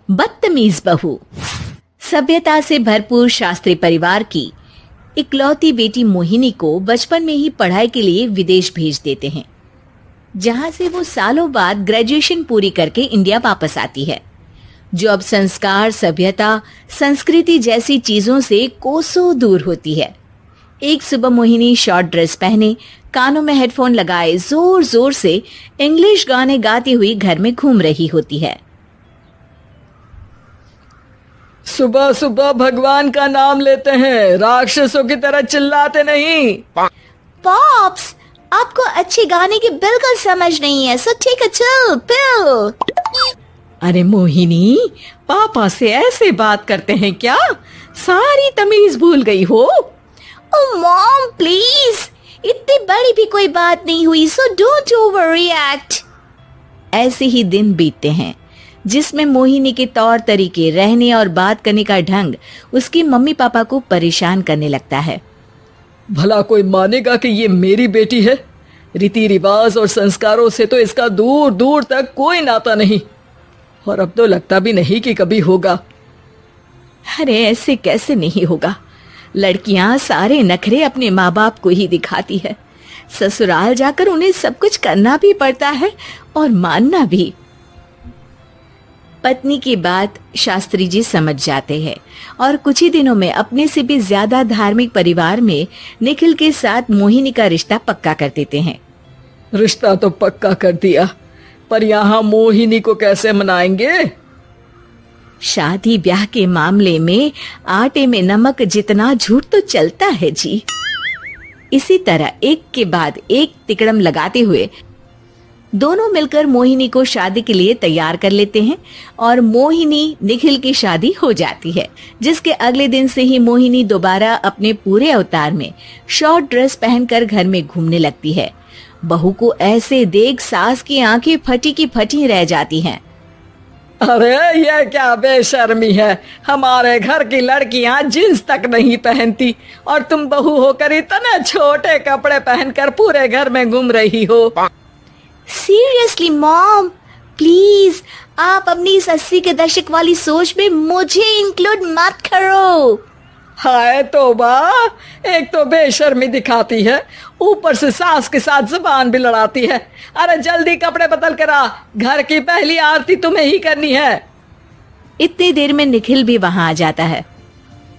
बदतमीज बहू। सभ्यता से भरपूर शास्त्री परिवार की इकलौती बेटी मोहिनी को बचपन में ही पढ़ाई के लिए विदेश भेज देते हैं, जहां से वो सालों बाद ग्रेजुएशन पूरी करके इंडिया वापस आती है, जो अब संस्कार, सभ्यता, संस्कृति जैसी चीजों से कोसों दूर होती है। एक सुबह मोहिनी शॉर्ट ड्रेस पहने, कानों में हेडफोन लगाए जोर जोर से इंग्लिश गाने गाती हुई घर में घूम रही होती है। सुबह सुबह भगवान का नाम लेते हैं, राक्षसों की तरह चिल्लाते नहीं। पॉप्स, आपको अच्छे गाने की बिल्कुल समझ नहीं है, सो ठीक है, चिल पिल। अरे मोहिनी, पापा से ऐसे बात करते हैं क्या? सारी तमीज भूल गई हो। ओह मॉम प्लीज, इतनी बड़ी भी कोई बात नहीं हुई, सो डोंट ओवर रिएक्ट। ऐसे ही दिन बीतते हैं जिसमें मोहिनी के तौर तरीके, रहने और बात करने का ढंग उसकी मम्मी पापा को परेशान करने लगता है। भला कोई मानेगा कि ये मेरी बेटी है? रीति रिवाज और संस्कारों से तो इसका दूर दूर तक कोई नाता नहीं, और अब तो लगता भी नहीं कि कभी होगा। अरे ऐसे कैसे नहीं होगा? लड़कियां सारे नखरे अपने माँ बाप को ही दिखाती है। ससुराल जाकर उन्हें सब कुछ करना भी पड़ता है और मानना भी। पत्नी की बात शास्त्री जी समझ जाते हैं और कुछ ही दिनों में अपने से भी ज्यादा धार्मिक परिवार में निखिल के साथ मोहिनी का रिश्ता पक्का कर देते हैं। रिश्ता तो पक्का कर दिया, पर यहाँ मोहिनी को कैसे मनाएंगे? शादी ब्याह के मामले में आटे में नमक जितना झूठ तो चलता है जी। इसी तरह एक के बाद एक तिकड़म लगाते हुए दोनों मिलकर मोहिनी को शादी के लिए तैयार कर लेते हैं और मोहिनी निखिल की शादी हो जाती है, जिसके अगले दिन से ही मोहिनी दोबारा अपने पूरे अवतार में शॉर्ट ड्रेस पहनकर घर में घूमने लगती है। बहू को ऐसे देख सास की आंखें फटी की फटी रह जाती हैं। अरे ये क्या बेशर्मी है, हमारे घर की लड़कियां जींस तक नहीं पहनती और तुम बहू होकर इतने छोटे कपड़े पहनकर पूरे घर में घूम रही हो। सीरियसली मॉम, प्लीज आप अपनी इस 80 के दशक वाली सोच में मुझे इंक्लूड मत करो। हाय तौबा, एक तो बेशर्मी दिखाती है, ऊपर से सास के साथ जुबान भी लड़ाती है। अरे जल्दी कपड़े बदल कर आ, घर की पहली आरती तुम्हें ही करनी है। इतनी देर में निखिल भी वहां आ जाता है।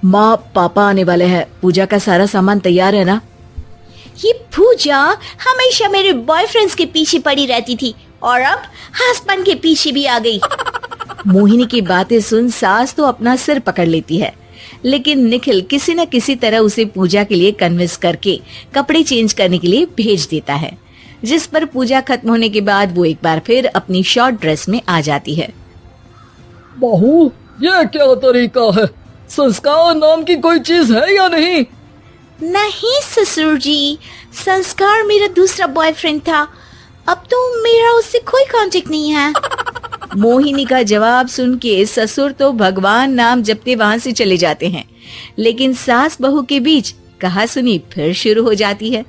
माँ, पापा आने वाले हैं, पूजा का सारा सामान तैयार है ना? ये पूजा हमेशा मेरे बॉयफ्रेंड्स के पीछे पड़ी रहती थी और अब हस्बैंड के पीछे भी आ गई। मोहिनी की बातें सुन सास तो अपना सिर पकड़ लेती है, लेकिन निखिल किसी न किसी तरह उसे पूजा के लिए कन्विंस करके कपड़े चेंज करने के लिए भेज देता है, जिस पर पूजा खत्म होने के बाद वो एक बार फिर अपनी शॉर्ट ड्रेस में आ जाती है। बहू, ये क्या तरीका है? संस्कार नाम की कोई चीज है या नहीं? नहीं ससुर जी, संस्कार मेरा दूसरा बॉयफ्रेंड था, अब तो मेरा उससे कोई कांटेक्ट नहीं है। मोहिनी का जवाब सुन के ससुर तो भगवान नाम जपते वहां से चले जाते हैं, लेकिन सास बहू के बीच कहासुनी फिर शुरू हो जाती है,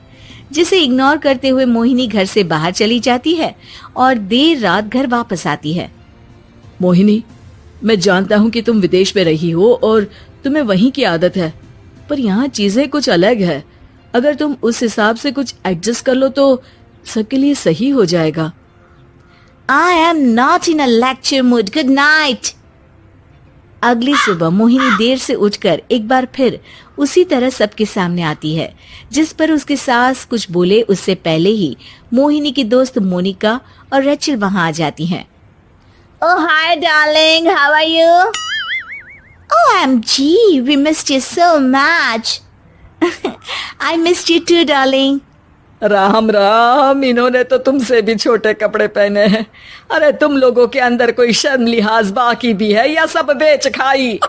जिसे इग्नोर करते हुए मोहिनी घर से बाहर चली जाती है और देर रात घर वापस आती है। मोहिनी, मैं जानता हूँ कि तुम विदेश में रही हो और तुम्हें वहीं की आदत है, पर यहाँ चीजें कुछ अलग है। अगर तुम उस हिसाब से कुछ एडजस्ट कर लो तो सबके लिए सही हो जाएगा। I am not in a lecture mood. Good night. अगली सुबह मोहिनी देर से उठकर एक बार फिर उसी तरह सबके सामने आती है, जिस पर उसके सास कुछ बोले उससे पहले ही मोहिनी की दोस्त मोनिका और रेचल वहां आ जाती हैं। Oh hi darling, how are you? OMG, we missed you so much. I missed you too darling. Ram Ram, इन्होंने तो तुमसे भी छोटे कपड़े पहने हैं। अरे तुम लोगों के अंदर कोई शर्म लिहाज बाकी भी है या सब बेच खाई?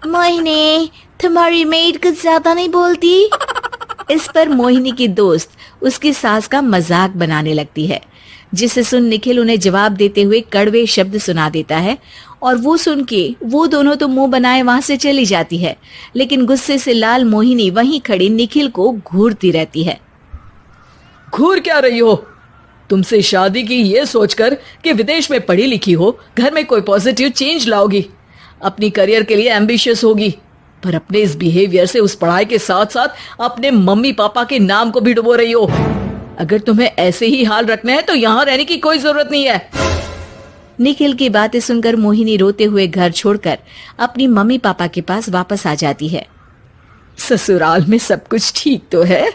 मोहिनी, तुम्हारी मेड कुछ ज्यादा नहीं बोलती? इस पर मोहिनी की दोस्त उसकी सास का मजाक बनाने लगती है, जिसे सुन निखिल उन्हें जवाब देते हुए कड़वे शब्द सुना देता है और वो सुन के वो दोनों तो मुंह बनाए वहां से चली जाती है, लेकिन गुस्से से लाल मोहिनी वहीं खड़ी निखिल को घूरती रहती है। घूर क्या रही हो? तुमसे शादी की ये सोचकर कि विदेश में पढ़ी लिखी हो, घर में कोई पॉजिटिव चेंज लाओगी, अपनी करियर के लिए एम्बिशियस होगी, पर अपने इस बिहेवियर से उस पढ़ाई के साथ साथ अपने मम्मी पापा के नाम को भी डुबो रही हो। अगर तुम्हें ऐसे ही हाल रखना है तो यहाँ रहने की कोई जरूरत नहीं है। निखिल की बातें सुनकर मोहिनी रोते हुए घर छोड़कर अपनी मम्मी पापा के पास वापस आ जाती है। ससुराल में सब कुछ ठीक तो है?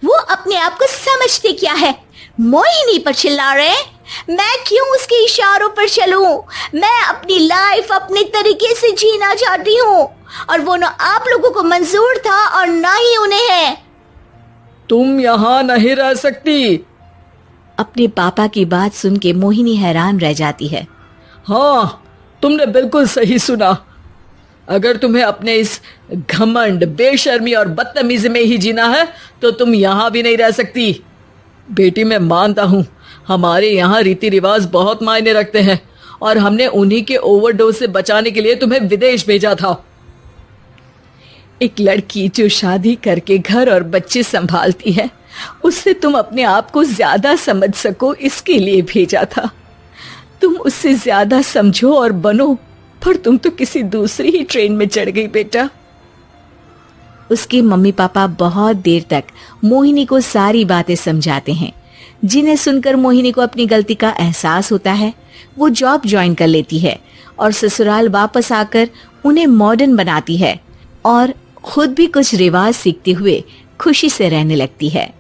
वो अपने आप को समझते क्या है? मोहिनी पर चिल्ला रहे हैं? मैं क्यों उसके इशारों पर चलूं? मैं अपनी लाइफ अपने तरीके से जीना चाहती हूँ और वो ना आप लोगों को मंजूर था और ना ही उन्हें है। तुम यहाँ नहीं रह सकती। अपने पापा की बात सुन के मोहिनी हैरान रह जाती है। हाँ, तुमने बिल्कुल सही सुना। अगर तुम्हें अपने इस घमंड, बेशर्मी और बदतमीजी में ही जीना है तो तुम यहाँ भी नहीं रह सकती। बेटी, मैं मानता हूँ हमारे यहाँ रीति रिवाज बहुत मायने रखते हैं और हमने उन्हीं के ओवरडोज से बचाने के लिए तुम्हें विदेश भेजा था। एक लड़की जो शादी करके घर और बच्चे संभालती है, उससे तुम अपने आप को ज्यादा समझ सको इसके लिए भेजा था। तुम उससे ज्यादा समझो और बनो, पर तुम तो किसी दूसरी ही ट्रेन में चढ़ गई बेटा। उसके मम्मी पापा बहुत देर तक मोहिनी को सारी बातें समझाते हैं, जिन्हें सुनकर मोहिनी को अपनी गलती का एहसास होता है। वो जॉब ज्वाइन कर लेती है और ससुराल वापस आकर उन्हें मॉडर्न बनाती है और खुद भी कुछ रिवाज सीखते हुए खुशी से रहने लगती है।